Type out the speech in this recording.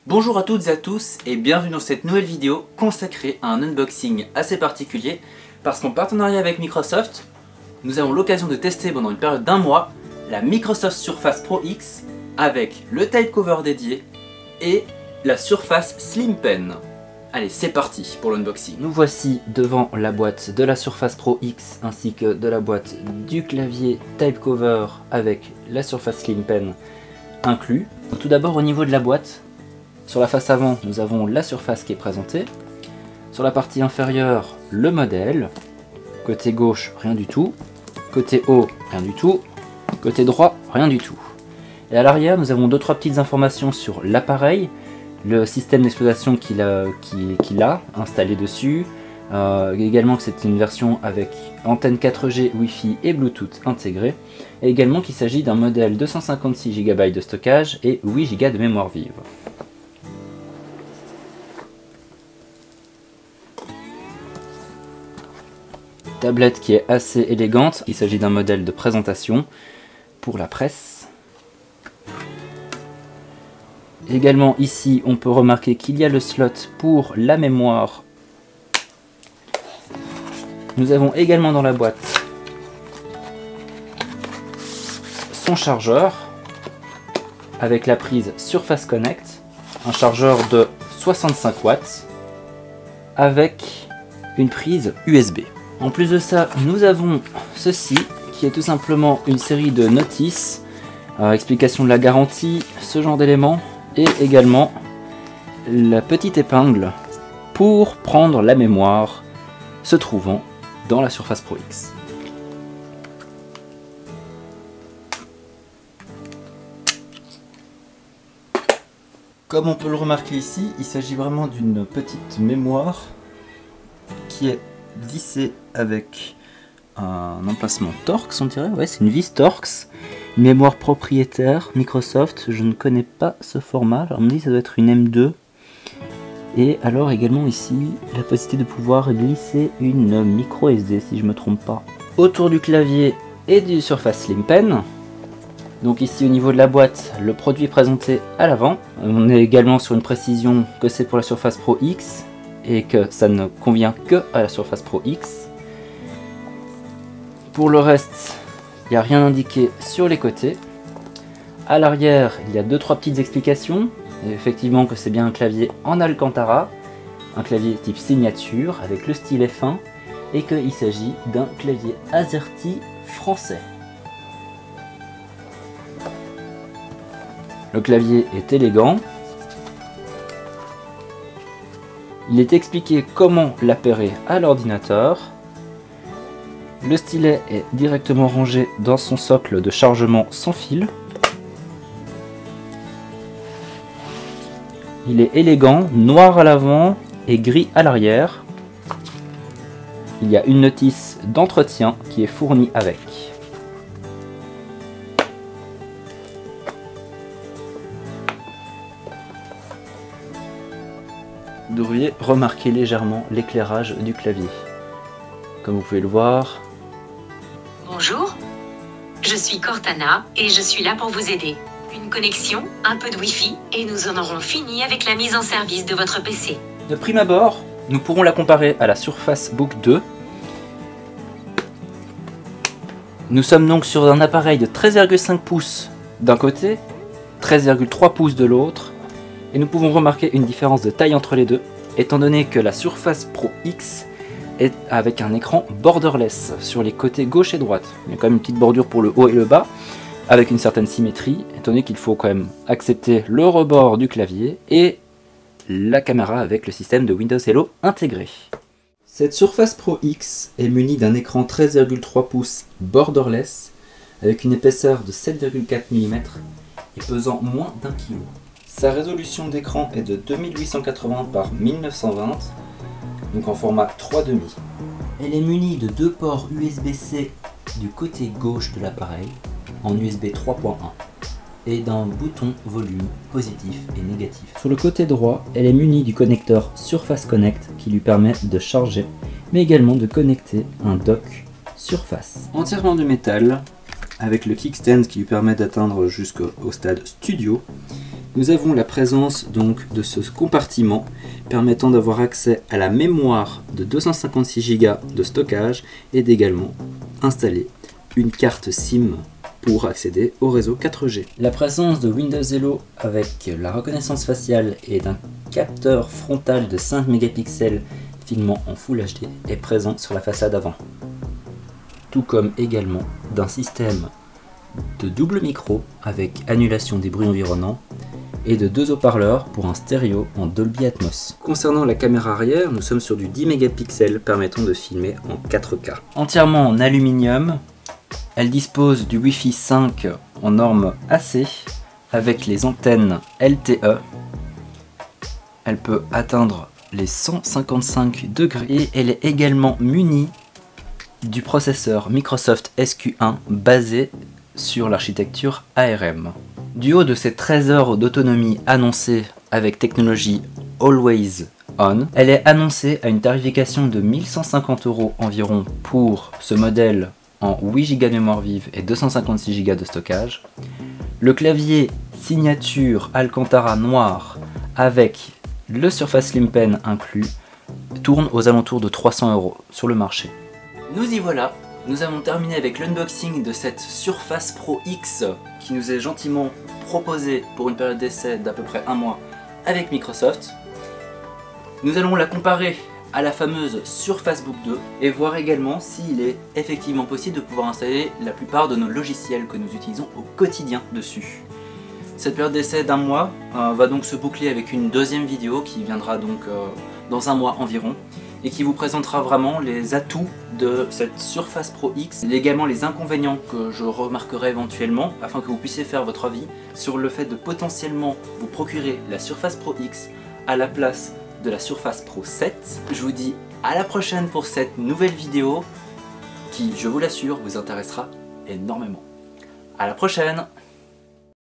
Bonjour à toutes et à tous et bienvenue dans cette nouvelle vidéo consacrée à un unboxing assez particulier parce qu'en partenariat avec Microsoft, nous avons l'occasion de tester pendant une période d'1 mois la Microsoft Surface Pro X avec le type cover dédié et la Surface Slim Pen. Allez, c'est parti pour l'unboxing. Nous voici devant la boîte de la Surface Pro X ainsi que de la boîte du clavier type cover avec la Surface Slim Pen inclus. Tout d'abord au niveau de la boîte, sur la face avant, nous avons la surface qui est présentée. Sur la partie inférieure, le modèle. Côté gauche, rien du tout. Côté haut, rien du tout. Côté droit, rien du tout. Et à l'arrière, nous avons 2-3 petites informations sur l'appareil, le système d'exploitation qu'il a installé dessus. Également que c'est une version avec antenne 4G, Wi-Fi et Bluetooth intégrés. Et également qu'il s'agit d'un modèle 256 Go de stockage et 8 Go de mémoire vive. Tablette qui est assez élégante, il s'agit d'un modèle de présentation pour la presse. Également ici on peut remarquer qu'il y a le slot pour la mémoire. Nous avons également dans la boîte son chargeur avec la prise Surface Connect, un chargeur de 65 watts avec une prise USB. En plus de ça, nous avons ceci qui est tout simplement une série de notices, explication de la garantie, ce genre d'éléments, et également la petite épingle pour prendre la mémoire se trouvant dans la Surface Pro X. Comme on peut le remarquer ici, il s'agit vraiment d'une petite mémoire qui est lissée avec un emplacement Torx, on dirait. Ouais, c'est une vis Torx, une mémoire propriétaire Microsoft. Je ne connais pas ce format. Alors, on me dit que ça doit être une M2. Et alors également ici la possibilité de pouvoir glisser une micro SD si je me trompe pas autour du clavier et du Surface Slim Pen. Donc ici au niveau de la boîte, le produit est présenté à l'avant. On est également sur une précision que c'est pour la Surface Pro X et que ça ne convient que à la Surface Pro X. Pour le reste, il n'y a rien indiqué sur les côtés. À l'arrière, il y a 2-3 petites explications. Et effectivement que c'est bien un clavier en Alcantara, un clavier type signature avec le stylet fin et qu'il s'agit d'un clavier AZERTY français. Le clavier est élégant. Il est expliqué comment l'appairer à l'ordinateur. Le stylet est directement rangé dans son socle de chargement sans fil. Il est élégant, noir à l'avant et gris à l'arrière. Il y a une notice d'entretien qui est fournie avec. Vous devriez remarquer légèrement l'éclairage du clavier. Comme vous pouvez le voir. Bonjour, je suis Cortana et je suis là pour vous aider. Une connexion, un peu de Wi-Fi et nous en aurons fini avec la mise en service de votre PC. De prime abord, nous pourrons la comparer à la Surface Book 2. Nous sommes donc sur un appareil de 13,5 pouces d'un côté, 13,3 pouces de l'autre, et nous pouvons remarquer une différence de taille entre les deux, étant donné que la Surface Pro X est avec un écran borderless sur les côtés gauche et droite. Il y a quand même une petite bordure pour le haut et le bas, avec une certaine symétrie, étant donné qu'il faut quand même accepter le rebord du clavier et la caméra avec le système de Windows Hello intégré. Cette Surface Pro X est munie d'un écran 13,3 pouces borderless avec une épaisseur de 7,4 mm et pesant moins d'1 kg. Sa résolution d'écran est de 2880 par 1920, donc en format 3,5. Elle est munie de 2 ports USB-C du côté gauche de l'appareil, en USB 3.1 et d'un bouton volume positif et négatif. Sur le côté droit, elle est munie du connecteur Surface Connect qui lui permet de charger, mais également de connecter un dock Surface. Entièrement de métal, avec le kickstand qui lui permet d'atteindre jusqu'au stade studio, Nous avons la présence donc de ce compartiment permettant d'avoir accès à la mémoire de 256 Go de stockage et d'également installer une carte SIM pour accéder au réseau 4G. La présence de Windows Hello avec la reconnaissance faciale et d'un capteur frontal de 5 mégapixels filmant en Full HD est présent sur la façade avant. Tout comme également d'un système de double micro avec annulation des bruits environnants et de 2 haut-parleurs pour un stéréo en Dolby Atmos. Concernant la caméra arrière, nous sommes sur du 10 mégapixels permettant de filmer en 4K. Entièrement en aluminium, elle dispose du Wi-Fi 5 en norme AC avec les antennes LTE. Elle peut atteindre les 155 degrés et elle est également munie du processeur Microsoft SQ1 basé sur l'architecture ARM. Du haut de ses 13 heures d'autonomie annoncée avec technologie Always On, elle est annoncée à une tarification de 1150 € environ pour ce modèle en 8 Go de mémoire vive et 256 Go de stockage. Le clavier signature Alcantara noir avec le Surface Slim Pen inclus tourne aux alentours de 300 € sur le marché. Nous y voilà, nous avons terminé avec l'unboxing de cette Surface Pro X qui nous est gentiment proposée pour une période d'essai d'à peu près 1 mois avec Microsoft. Nous allons la comparer à la fameuse Surface Book 2 et voir également s'il est effectivement possible de pouvoir installer la plupart de nos logiciels que nous utilisons au quotidien dessus. Cette période d'essai d'1 mois va donc se boucler avec une deuxième vidéo qui viendra donc dans 1 mois environ et qui vous présentera vraiment les atouts de cette Surface Pro X, et également les inconvénients que je remarquerai éventuellement afin que vous puissiez faire votre avis sur le fait de potentiellement vous procurer la Surface Pro X à la place de la Surface Pro 7. Je vous dis à la prochaine pour cette nouvelle vidéo qui, je vous l'assure, vous intéressera énormément. À la prochaine!